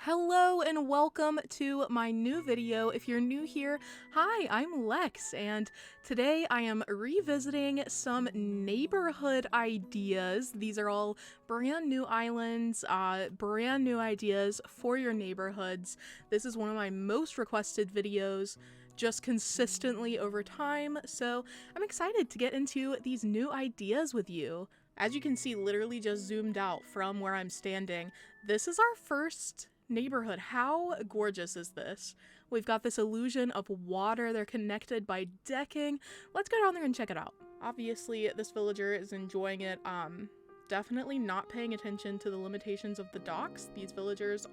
Hello and welcome to my new video. If you're new here, hi, I'm Lex, and today I am revisiting some neighborhood ideas. These are all brand new islands, brand new ideas for your neighborhoods. This is one of my most requested videos just consistently over time, so I'm excited to get into these new ideas with you. As you can see, literally just zoomed out from where I'm standing, this is our first neighborhood. How gorgeous is this? We've got this illusion of water. They're connected by decking. Let's go down there and check it out. Obviously, this villager is enjoying it. Definitely not paying attention to the limitations of the docks. These villagers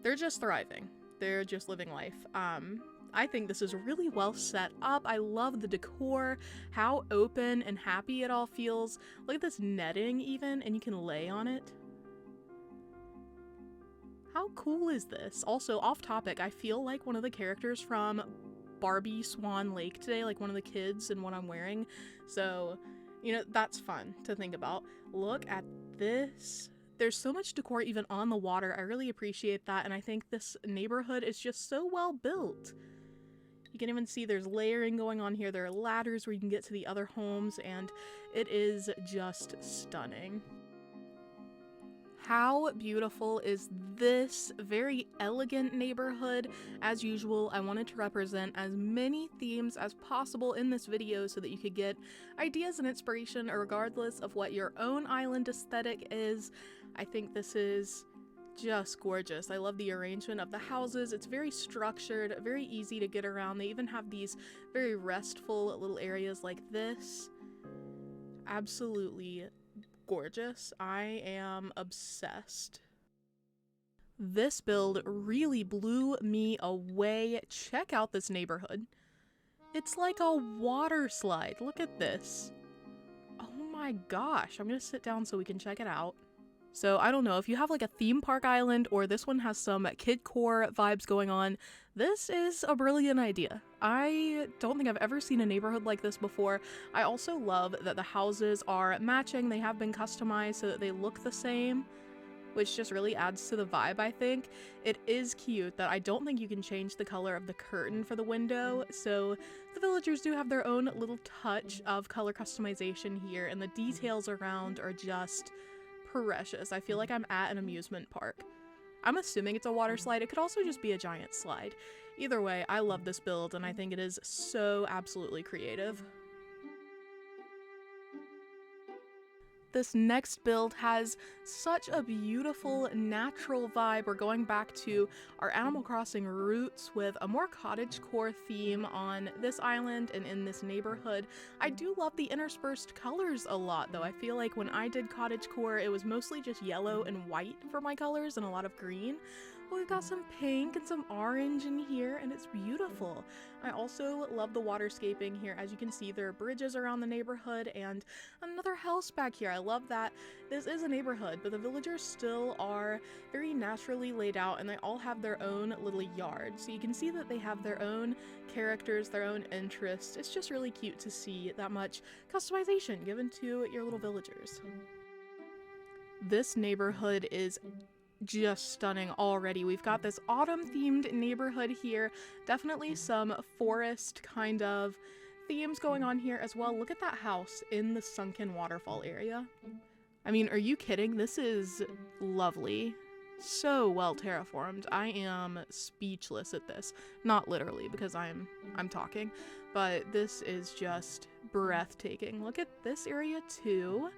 they're just thriving. They're just living life. I think this is really well set up. I love the decor, how open and happy it all feels. Look at this netting even, and you can lay on it. How cool is this? Also, off topic, I feel like one of the characters from Barbie Swan Lake today, like one of the kids in what I'm wearing. So, you know, that's fun to think about. Look at this. There's so much decor even on the water. I really appreciate that, and I think this neighborhood is just so well built. You can even see there's layering going on here. There are ladders where you can get to the other homes, and it is just stunning. How beautiful is this very elegant neighborhood? As usual, I wanted to represent as many themes as possible in this video so that you could get ideas and inspiration regardless of what your own island aesthetic is. I think this is just gorgeous. I love the arrangement of the houses. It's very structured, very easy to get around. They even have these very restful little areas like this. Absolutely gorgeous. I am obsessed. This build really blew me away. Check out this neighborhood. It's like a water slide. Look at this. Oh my gosh. I'm gonna sit down so we can check it out. So I don't know if you have like a theme park island or this one has some kidcore vibes going on. This is a brilliant idea. I don't think I've ever seen a neighborhood like this before. I also love that the houses are matching. They have been customized so that they look the same, which just really adds to the vibe, I think. It is cute that I don't think you can change the color of the curtain for the window, so the villagers do have their own little touch of color customization here, and the details around are just precious. I feel like I'm at an amusement park. I'm assuming it's a water slide. It could also just be a giant slide. Either way, I love this build and I think it is so absolutely creative. This next build has such a beautiful natural vibe. We're going back to our Animal Crossing roots with a more cottagecore theme on this island and in this neighborhood. I do love the interspersed colors a lot though. I feel like when I did cottagecore, it was mostly just yellow and white for my colors and a lot of green. But we've got some pink and some orange in here and it's beautiful. I also love the waterscaping here. As you can see, there are bridges around the neighborhood and another house back here. I love that this is a neighborhood, but the villagers still are very naturally laid out and they all have their own little yard. So you can see that they have their own characters, their own interests. It's just really cute to see that much customization given to your little villagers. This neighborhood is just stunning already. We've got this autumn themed neighborhood here. Definitely some forest kind of themes going on here as well. Look at that house in the Sunken waterfall area. I mean, are you kidding? This is lovely. So well terraformed. I am speechless at this. Not literally because I'm talking, but this is just breathtaking. Look at this area too.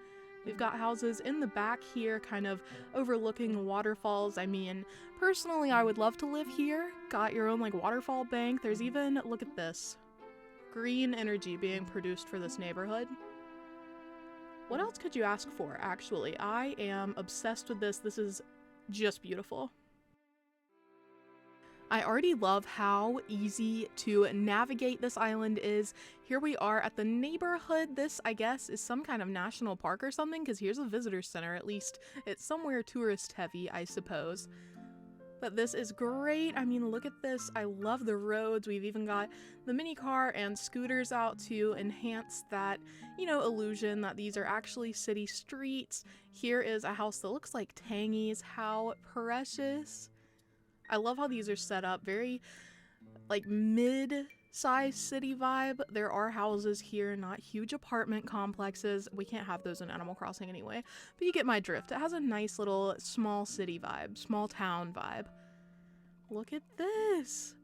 We've got houses in the back here kind of overlooking waterfalls. I mean, personally, I would love to live here. Got your own like waterfall bank. There's even, look at this, green energy being produced for this neighborhood. What else could you ask for, actually? I am obsessed with this. This is just beautiful. I already love how easy to navigate this island is. Here we are at the neighborhood. This, I guess, is some kind of national park or something, because here's a visitor center. At least it's somewhere tourist heavy, I suppose. But this is great. I mean, look at this. I love the roads. We've even got the mini car and scooters out to enhance that, illusion that these are actually city streets. Here is a house that looks like Tangy's. How precious. I love how these are set up. Very, like, mid-sized city vibe. There are houses here, not huge apartment complexes. We can't have those in Animal Crossing anyway, but you get my drift. It has a nice little small city vibe, small town vibe. Look at this.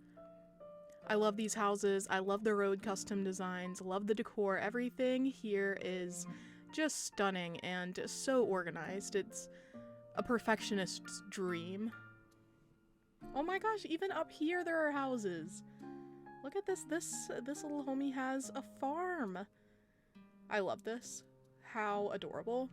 I love these houses. I love the road custom designs. Love the decor. Everything here is just stunning and so organized. It's a perfectionist's dream. Oh my gosh, even up here there are houses. Look at this. This little homie has a farm. I love this. How adorable.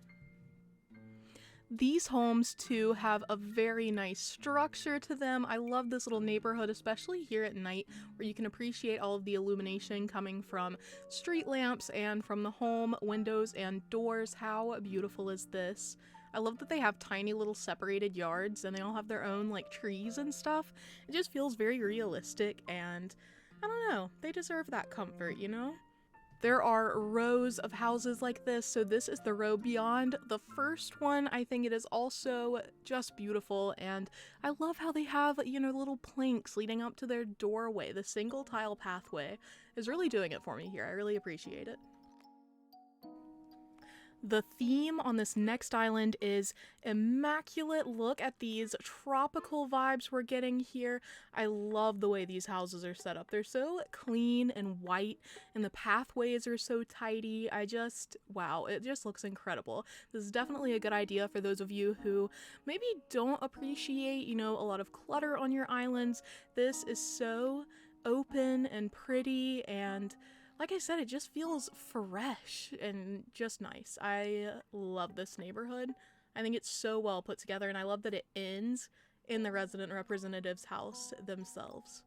These homes too have a very nice structure to them. I love this little neighborhood, especially here at night, where you can appreciate all of the illumination coming from street lamps and from the home windows and doors. How beautiful is this? I love that they have tiny little separated yards and they all have their own like trees and stuff. It just feels very realistic, and I don't know, they deserve that comfort, There are rows of houses like this, so this is the row beyond the first one. I think it is also just beautiful, and I love how they have, little planks leading up to their doorway. The single tile pathway is really doing it for me here. I really appreciate it. The theme on this next island is immaculate. Look at these tropical vibes we're getting here. I love the way these houses are set up. They're so clean and white, and the pathways are so tidy. Wow, it just looks incredible. This is definitely a good idea for those of you who maybe don't appreciate, a lot of clutter on your islands. This is so open and pretty, and like I said, it just feels fresh and just nice. I love this neighborhood. I think it's so well put together, and I love that it ends in the resident representative's house themselves.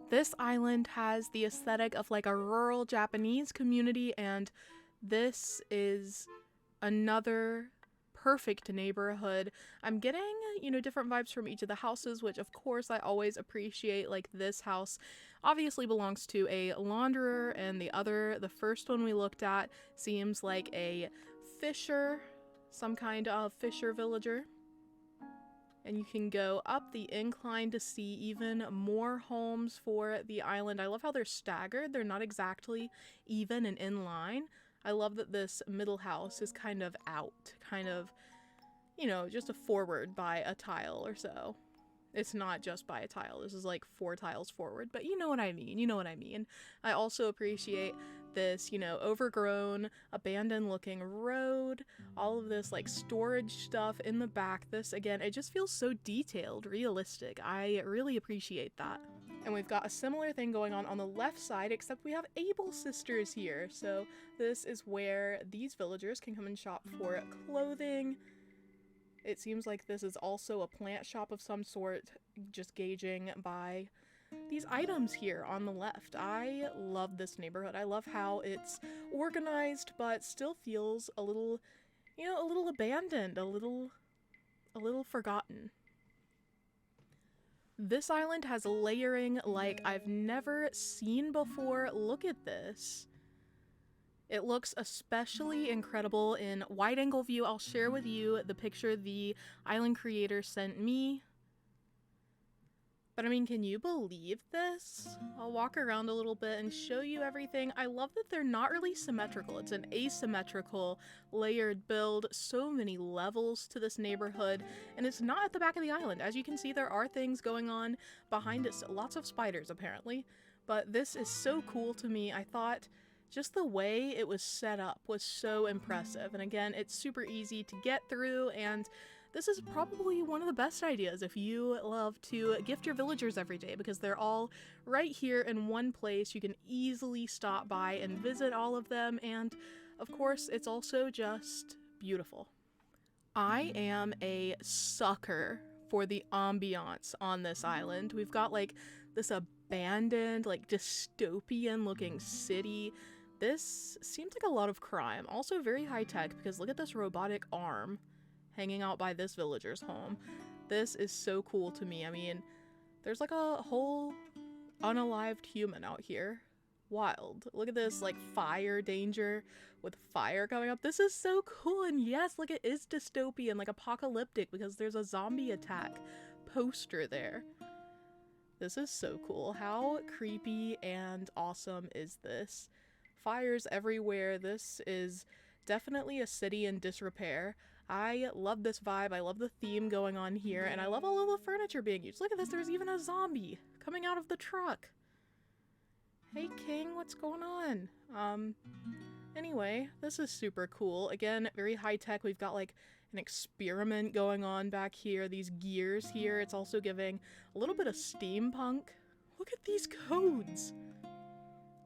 This island has the aesthetic of like a rural Japanese community, and this is another perfect neighborhood. I'm getting, different vibes from each of the houses, which of course I always appreciate. Like this house obviously belongs to a launderer, and the first one we looked at seems like a fisher, some kind of fisher villager. And you can go up the incline to see even more homes for the island. I love how they're staggered. They're not exactly even and in line. I love that this middle house is kind of out, just a forward by a tile or so. It's not just by a tile. This is like 4 tiles forward, but you know what I mean. I also appreciate this, overgrown, abandoned looking road, all of this like storage stuff in the back. This, again, it just feels so detailed, realistic. I really appreciate that. And we've got a similar thing going on the left side, except we have Able Sisters here. So this is where these villagers can come and shop for clothing. It seems like this is also a plant shop of some sort, just gauging by these items here on the left. I love this neighborhood. I love how it's organized, but still feels a little, a little abandoned, a little forgotten. This island has layering like I've never seen before. Look at this. It looks especially incredible in wide angle view. I'll share with you the picture the island creator sent me. But I mean, can you believe this? I'll walk around a little bit and show you everything. I love that they're not really symmetrical. It's an asymmetrical layered build. So many levels to this neighborhood, and it's not at the back of the island. As you can see, there are things going on behind us. Lots of spiders, apparently. But this is so cool to me. I thought just the way it was set up was so impressive. And again, it's super easy to get through, and this is probably one of the best ideas if you love to gift your villagers every day, because they're all right here in one place. You can easily stop by and visit all of them, and of course, it's also just beautiful. I am a sucker for the ambiance on this island. We've got like this abandoned, like dystopian looking city. This seems like a lot of crime. Also very high tech, because look at this robotic arm. hanging out by this villager's home. This is so cool to me. I mean, there's like a whole unalived human out here. Wild. Look at this, like, fire danger with fire coming up. This is so cool. And yes, like, it is dystopian, like apocalyptic, because there's a zombie attack poster there. This is so cool. How creepy and awesome is this? Fires everywhere. This is definitely a city in disrepair. I love this vibe. I love the theme going on here, and I love all of the furniture being used. Look at this. There's even a zombie coming out of the truck. Hey King, what's going on? Anyway, this is super cool. Again, very high tech. We've got like an experiment going on back here. These gears here. It's also giving a little bit of steampunk. Look at these codes.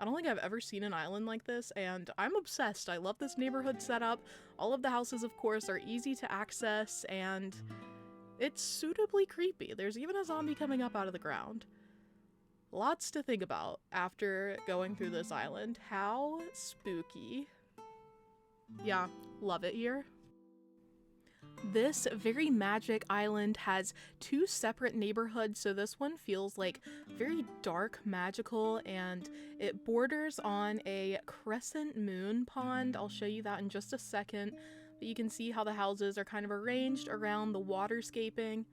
I don't think I've ever seen an island like this, and I'm obsessed. I love this neighborhood setup. All of the houses, of course, are easy to access, and it's suitably creepy. There's even a zombie coming up out of the ground. Lots to think about after going through this island. How spooky. Yeah, love it here. This very magic island has two separate neighborhoods, so this one feels like very dark, magical, and it borders on a crescent moon pond. I'll show you that in just a second, but you can see how the houses are kind of arranged around the waterscaping.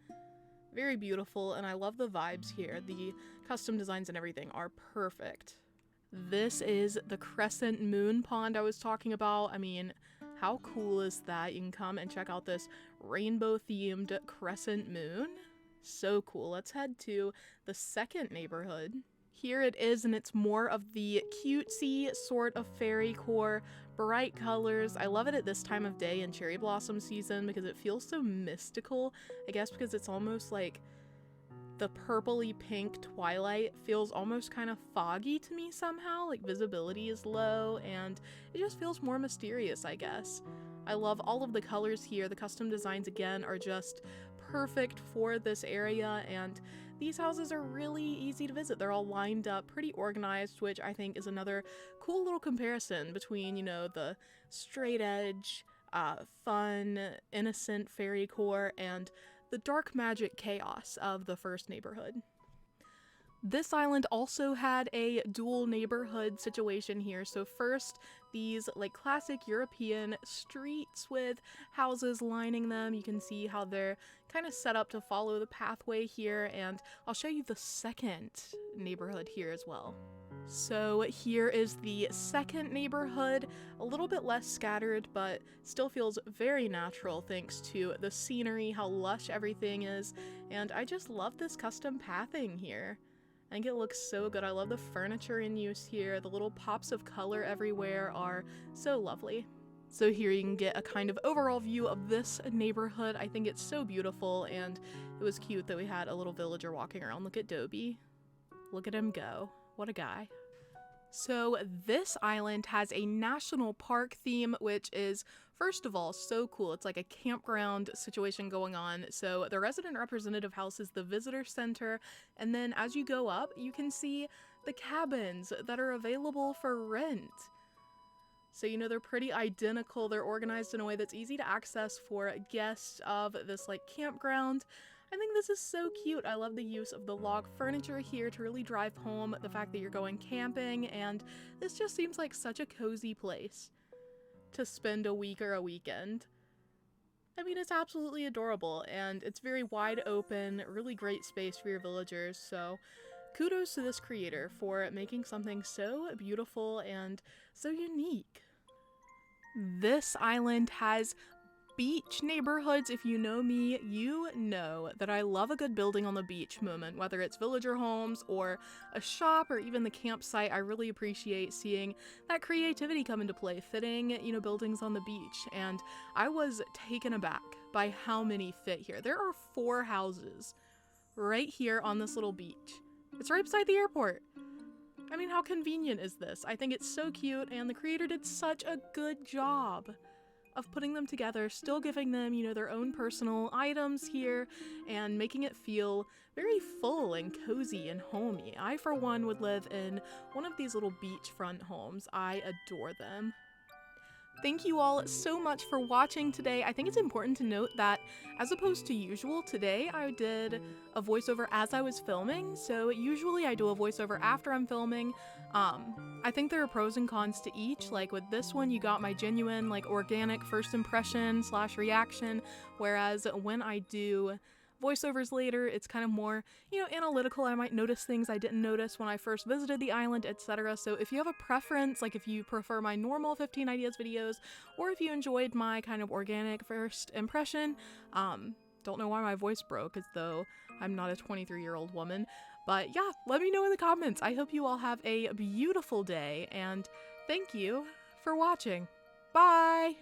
Very beautiful, and I love the vibes here. The custom designs and everything are perfect. This is the crescent moon pond I was talking about. I mean, how cool is that? You can come and check out this rainbow-themed crescent moon. So cool. Let's head to the second neighborhood. Here it is, and it's more of the cutesy sort of fairy core, bright colors. I love it at this time of day in cherry blossom season because it feels so mystical. I guess because it's almost like the purpley pink twilight feels almost kind of foggy to me somehow, like visibility is low, and it just feels more mysterious, I guess. I love all of the colors here. The custom designs, again, are just perfect for this area, and these houses are really easy to visit. They're all lined up, pretty organized, which I think is another cool little comparison between, you know, the straight edge, fun, innocent fairy core and the dark magic chaos of the first neighborhood. This island also had a dual neighborhood situation here. So first, these like classic European streets with houses lining them. You can see how they're kind of set up to follow the pathway here, and I'll show you the second neighborhood here as well. So here is the second neighborhood, a little bit less scattered, but still feels very natural thanks to the scenery, how lush everything is, and I just love this custom pathing here. I think it looks so good. I love the furniture in use here. The little pops of color everywhere are so lovely. So here you can get a kind of overall view of this neighborhood. I think it's so beautiful, and it was cute that we had a little villager walking around. Look at Dobie. Look at him go. What a guy. So this island has a national park theme, which is, first of all, so cool. It's like a campground situation going on. So the resident representative house is the visitor center, and then as you go up, you can see the cabins that are available for rent. So, you know, they're pretty identical. They're organized in a way that's easy to access for guests of this like campground. I think this is so cute. I love the use of the log furniture here to really drive home the fact that you're going camping, and this just seems like such a cozy place to spend a week or a weekend. I mean, it's absolutely adorable, and it's very wide open, really great space for your villagers, so kudos to this creator for making something so beautiful and so unique. This island has beach neighborhoods. If you know me, you know that I love a good building on the beach moment, whether it's villager homes or a shop or even the campsite. I really appreciate seeing that creativity come into play, fitting, you know, buildings on the beach. And I was taken aback by how many fit here. There are 4 houses right here on this little beach. It's right beside the airport. I mean, how convenient is this? I think it's so cute, and the creator did such a good job of putting them together, still giving them, you know, their own personal items here, and making it feel very full and cozy and homey. I, for one, would live in one of these little beachfront homes. I adore them. Thank you all so much for watching today. I think it's important to note that as opposed to usual, today I did a voiceover as I was filming. So usually I do a voiceover after I'm filming. I think there are pros and cons to each. Like with this one, you got my genuine, like organic first impression / reaction. Whereas when I do voiceovers later, it's kind of more, you know, analytical. I might notice things I didn't notice when I first visited the island, etc. So if you have a preference, like if you prefer my normal 15 ideas videos, or if you enjoyed my kind of organic first impression, don't know why my voice broke as though I'm not a 23-year-old woman, but yeah, let me know in the comments. I hope you all have a beautiful day, and thank you for watching. Bye!